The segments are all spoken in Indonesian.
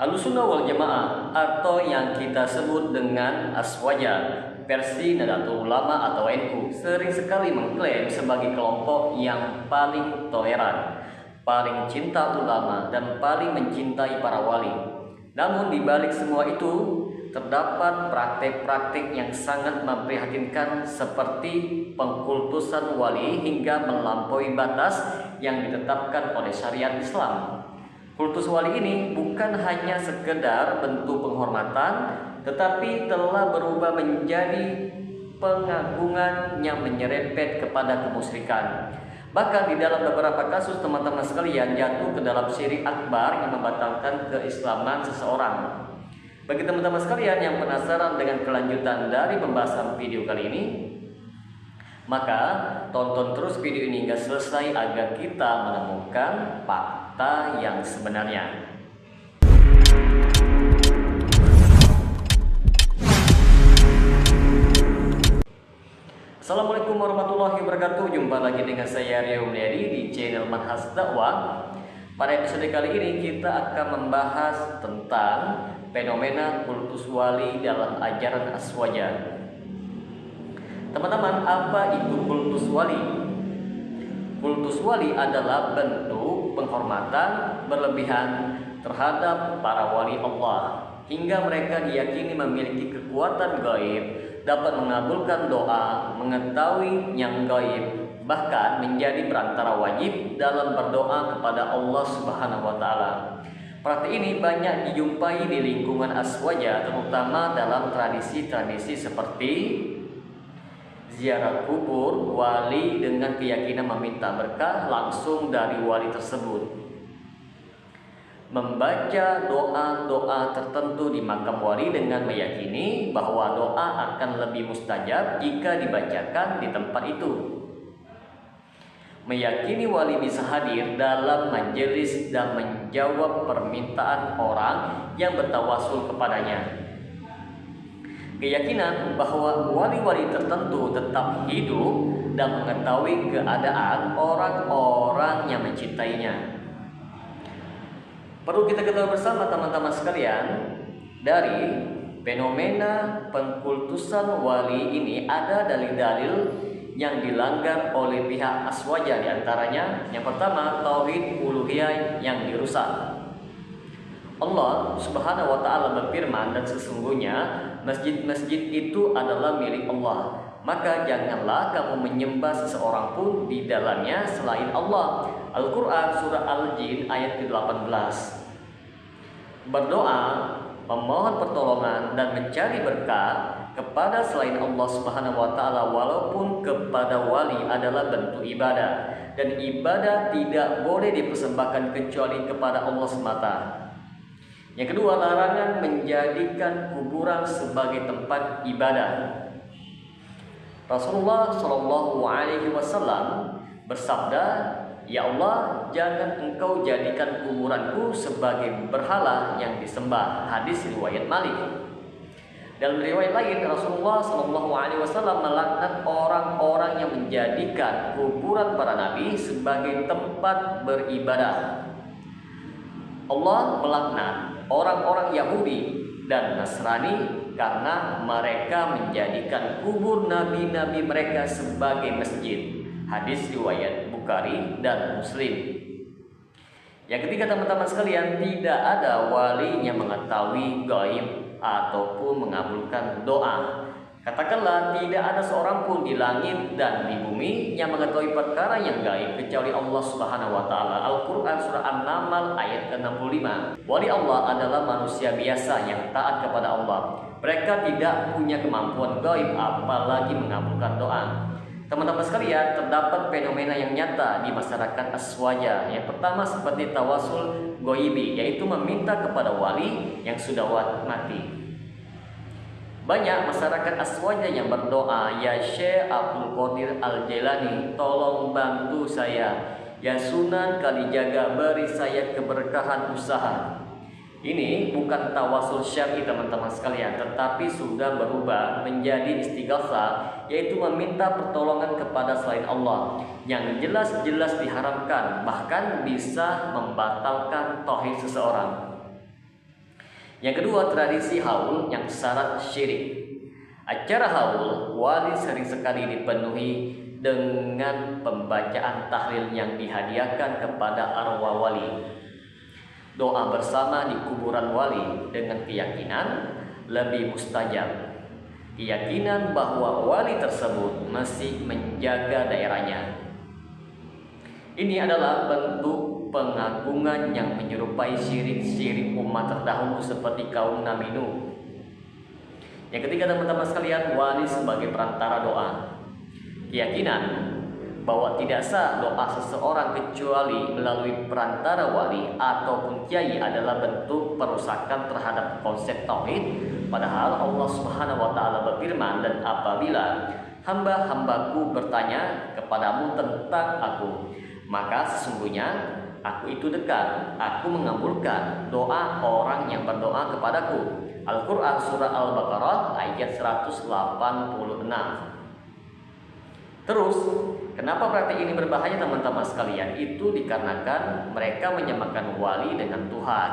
Ahlussunnah wal Jamaah atau yang kita sebut dengan Aswaja versi Nahdlatul Ulama atau NU sering sekali mengklaim sebagai kelompok yang paling toleran, paling cinta ulama, dan paling mencintai para wali. Namun di balik semua itu terdapat praktik-praktik yang sangat memprihatinkan seperti pengkultusan wali hingga melampaui batas yang ditetapkan oleh syariat Islam. Kultus wali ini bukan hanya sekedar bentuk penghormatan, tetapi telah berubah menjadi pengagungan yang menyerempet kepada kemusyrikan. Bahkan di dalam beberapa kasus teman-teman sekalian jatuh ke dalam syirik akbar yang membatalkan keislaman seseorang. Bagi teman-teman sekalian yang penasaran dengan kelanjutan dari pembahasan video kali ini, maka tonton terus video ini hingga selesai agar kita menemukan fakta yang sebenarnya. Assalamualaikum warahmatullahi wabarakatuh. Jumpa lagi dengan saya Rio Mulyadi di channel Manhaj Dakwah. Pada episode kali ini kita akan membahas tentang fenomena kultus wali dalam ajaran Aswaja. Teman-teman, apa itu kultus wali? Kultus wali adalah bentuk penghormatan berlebihan terhadap para wali Allah, hingga mereka diyakini memiliki kekuatan gaib, dapat mengabulkan doa, mengetahui yang gaib, bahkan menjadi perantara wajib dalam berdoa kepada Allah Subhanahu wa Ta'ala. Praktik ini banyak dijumpai di lingkungan Aswaja, terutama dalam tradisi-tradisi seperti ziarah kubur wali dengan keyakinan meminta berkah langsung dari wali tersebut, membaca doa-doa tertentu di makam wali dengan meyakini bahwa doa akan lebih mustajab jika dibacakan di tempat itu, meyakini wali bisa hadir dalam majelis dan menjawab permintaan orang yang bertawasul kepadanya. Keyakinan bahwa wali-wali tertentu tetap hidup dan mengetahui keadaan orang-orang yang mencintainya. Perlu kita ketahui bersama teman-teman sekalian, dari fenomena pengkultusan wali ini ada dalil-dalil yang dilanggar oleh pihak Aswaja, diantaranya yang pertama tauhid uluhiyah yang dirusak. Allah Subhanahu wa Ta'ala berfirman, dan sesungguhnya masjid-masjid itu adalah milik Allah, maka janganlah kamu menyembah seseorang pun di dalamnya selain Allah. Al-Quran surah Al-Jin ayat ke-18. Berdoa, memohon pertolongan dan mencari berkah kepada selain Allah Subhanahu wa Ta'ala walaupun kepada wali adalah bentuk ibadah, dan ibadah tidak boleh dipersembahkan kecuali kepada Allah semata. Yang kedua, larangan menjadikan kuburan sebagai tempat ibadah. Rasulullah Shallallahu Alaihi Wasallam bersabda, "Ya Allah, jangan Engkau jadikan kuburanku sebagai berhala yang disembah." Hadis riwayat Malik. Dalam riwayat lain, Rasulullah Shallallahu Alaihi Wasallam melaknat orang-orang yang menjadikan kuburan para nabi sebagai tempat beribadah. Allah melaknat orang-orang Yahudi dan Nasrani karena mereka menjadikan kubur nabi-nabi mereka sebagai masjid. Hadis riwayat Bukhari dan Muslim. Yang ketiga, teman-teman sekalian, tidak ada wali yang mengetahui gaib ataupun mengabulkan doa. Katakanlah tidak ada seorang pun di langit dan di bumi yang mengetahui perkara yang gaib kecuali Allah Subhanahu wa Ta'ala. Al-Quran surah An-Naml ayat ke-65. Wali Allah adalah manusia biasa yang taat kepada Allah. Mereka tidak punya kemampuan gaib apalagi mengabulkan doa. Teman-teman sekalian, terdapat fenomena yang nyata di masyarakat Aswaja. Yang pertama seperti tawasul goibi, yaitu meminta kepada wali yang sudah mati. Banyak masyarakat Aswaja yang berdoa, "Ya Syekh Abdul Qadir Al-Jailani, tolong bantu saya. Ya Sunan Kalijaga, beri saya keberkahan usaha." Ini bukan tawasul syar'i teman-teman sekalian, tetapi sudah berubah menjadi istighosah, yaitu meminta pertolongan kepada selain Allah, yang jelas-jelas diharamkan, bahkan bisa membatalkan tauhid seseorang. Yang kedua, tradisi haul yang syarat syirik. Acara haul wali sering sekali dipenuhi dengan pembacaan tahlil yang dihadiahkan kepada arwah wali. Doa bersama di kuburan wali dengan keyakinan lebih mustajab. Keyakinan bahwa wali tersebut masih menjaga daerahnya. Ini adalah bentuk pengagungan yang menyerupai syirik-syirik umat terdahulu seperti kaum Nabi Nuh. Yang ketiga, teman-teman sekalian, wali sebagai perantara doa. Keyakinan bahwa tidak sah doa seseorang kecuali melalui perantara wali ataupun kiai adalah bentuk perusakan terhadap konsep tauhid. Padahal Allah Subhanahu wa taala berfirman, dan apabila hamba-hambaku bertanya kepadamu tentang aku, maka sesungguhnya aku itu dekat, aku mengabulkan doa orang yang berdoa kepadaku. Al-Quran surah Al-Baqarah ayat 186. Terus, kenapa praktik ini berbahaya teman-teman sekalian? Itu dikarenakan mereka menyamakan wali dengan Tuhan,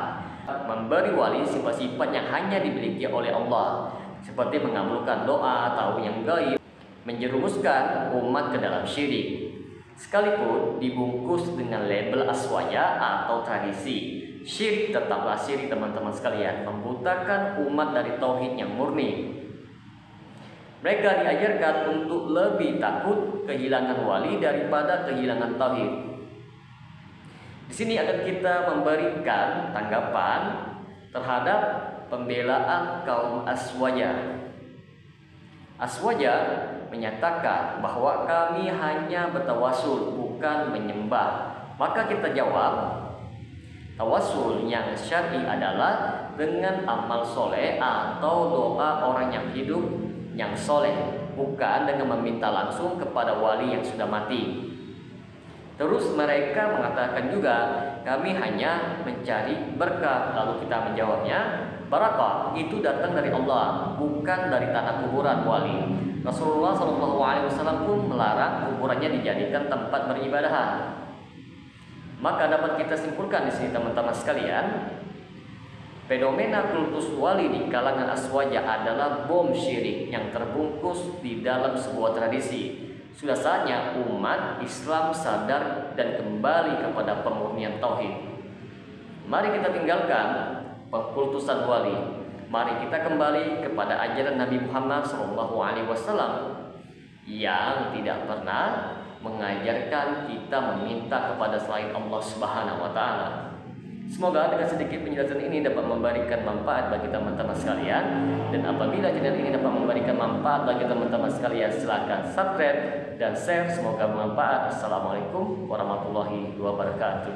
memberi wali sifat-sifat yang hanya dimiliki oleh Allah, seperti mengabulkan doa atau yang gaib, menjerumuskan umat ke dalam syirik. Sekalipun dibungkus dengan label aswaya atau tradisi, syirik tetaplah syirik teman-teman sekalian, membutakan umat dari tauhid yang murni. Mereka diajarkan untuk lebih takut kehilangan wali daripada kehilangan tauhid. Di sini akan kita memberikan tanggapan terhadap pembelaan kaum aswaya. Aswaja menyatakan bahwa kami hanya bertawasul, bukan menyembah. Maka kita jawab, tawasul yang syar'i adalah dengan amal soleh atau doa orang yang hidup yang soleh, bukan dengan meminta langsung kepada wali yang sudah mati. Terus mereka mengatakan juga, kami hanya mencari berkah. Lalu kita menjawabnya, barakah itu datang dari Allah, bukan dari tanah kuburan wali. Rasulullah SAW pun melarang kuburannya dijadikan tempat beribadahan. Maka dapat kita simpulkan di sini teman-teman sekalian, fenomena kultus wali di kalangan aswaja adalah bom syirik yang terbungkus di dalam sebuah tradisi. Sudah saatnya umat Islam sadar dan kembali kepada pemurnian tauhid. Mari kita tinggalkan pengkultusan wali. Mari kita kembali kepada ajaran Nabi Muhammad SAW yang tidak pernah mengajarkan kita meminta kepada selain Allah Subhanahu wa taala. Semoga dengan sedikit penjelasan ini dapat memberikan manfaat bagi teman-teman sekalian, dan apabila channel ini dapat memberikan manfaat bagi teman-teman sekalian, silakan subscribe dan share. Semoga bermanfaat. Assalamualaikum warahmatullahi wabarakatuh.